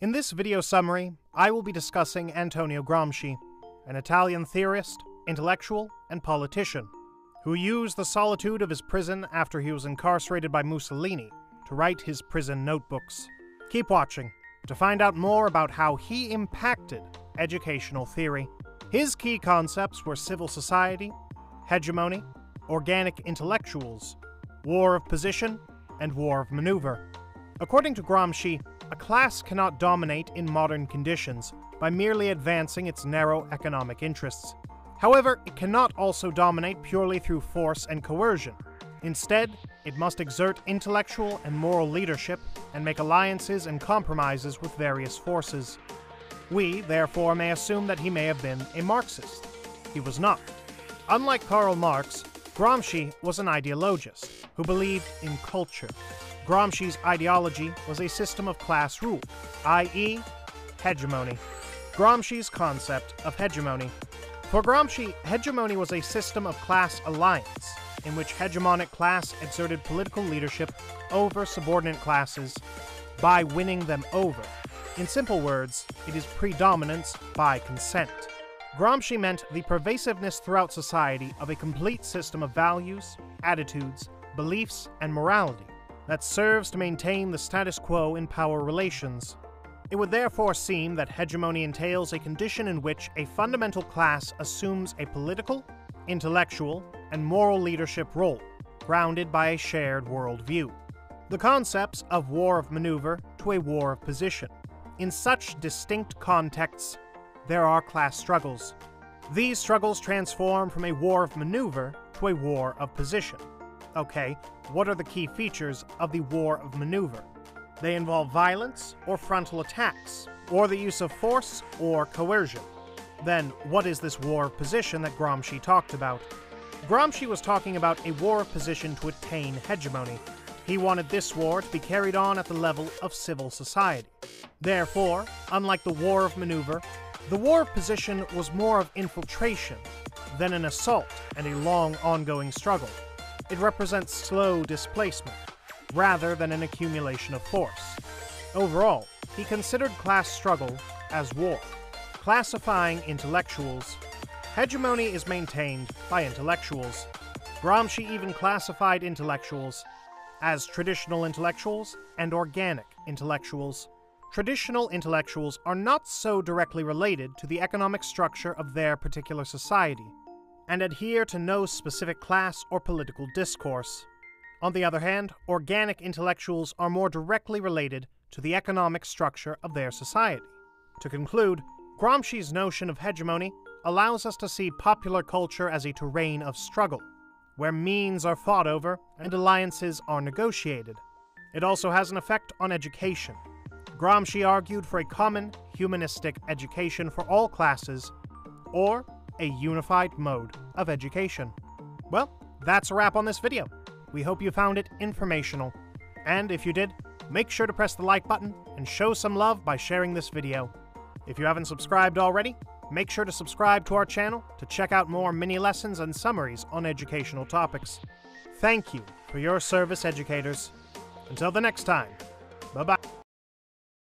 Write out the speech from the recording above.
In this video summary, I will be discussing Antonio Gramsci, an Italian theorist, intellectual, and politician, who used the solitude of his prison after he was incarcerated by Mussolini to write his prison notebooks. Keep watching to find out more about how he impacted educational theory. His key concepts were civil society, hegemony, organic intellectuals, war of position, and war of maneuver. According to Gramsci, a class cannot dominate in modern conditions by merely advancing its narrow economic interests. However, it cannot also dominate purely through force and coercion. Instead, it must exert intellectual and moral leadership and make alliances and compromises with various forces. We, therefore, may assume that he may have been a Marxist. He was not. Unlike Karl Marx, Gramsci was an ideologist who believed in culture. Gramsci's ideology was a system of class rule, i.e., hegemony. Gramsci's concept of hegemony. For Gramsci, hegemony was a system of class alliance, in which hegemonic class exerted political leadership over subordinate classes by winning them over. In simple words, it is predominance by consent. Gramsci meant the pervasiveness throughout society of a complete system of values, attitudes, beliefs, and morality that serves to maintain the status quo in power relations. It would therefore seem that hegemony entails a condition in which a fundamental class assumes a political, intellectual, and moral leadership role, grounded by a shared worldview. The concepts of war of maneuver to a war of position. In such distinct contexts, there are class struggles. These struggles transform from a war of maneuver to a war of position. Okay, what are the key features of the war of maneuver? They involve violence or frontal attacks, or the use of force or coercion. Then, what is this war of position that Gramsci talked about? Gramsci was talking about a war of position to attain hegemony. He wanted this war to be carried on at the level of civil society. Therefore, unlike the war of maneuver, the war of position was more of infiltration than an assault and a long ongoing struggle. It represents slow displacement, rather than an accumulation of force. Overall, he considered class struggle as war. Classifying intellectuals. Hegemony is maintained by intellectuals. Gramsci even classified intellectuals as traditional intellectuals and organic intellectuals. Traditional intellectuals are not so directly related to the economic structure of their particular society, and adhere to no specific class or political discourse. On the other hand, organic intellectuals are more directly related to the economic structure of their society. To conclude, Gramsci's notion of hegemony allows us to see popular culture as a terrain of struggle, where means are fought over and alliances are negotiated. It also has an effect on education. Gramsci argued for a common, humanistic education for all classes, or a unified mode of education. Well, that's a wrap on this video. We hope you found it informational. And if you did, make sure to press the like button and show some love by sharing this video. If you haven't subscribed already, make sure to subscribe to our channel to check out more mini lessons and summaries on educational topics. Thank you for your service, educators. Until the next time.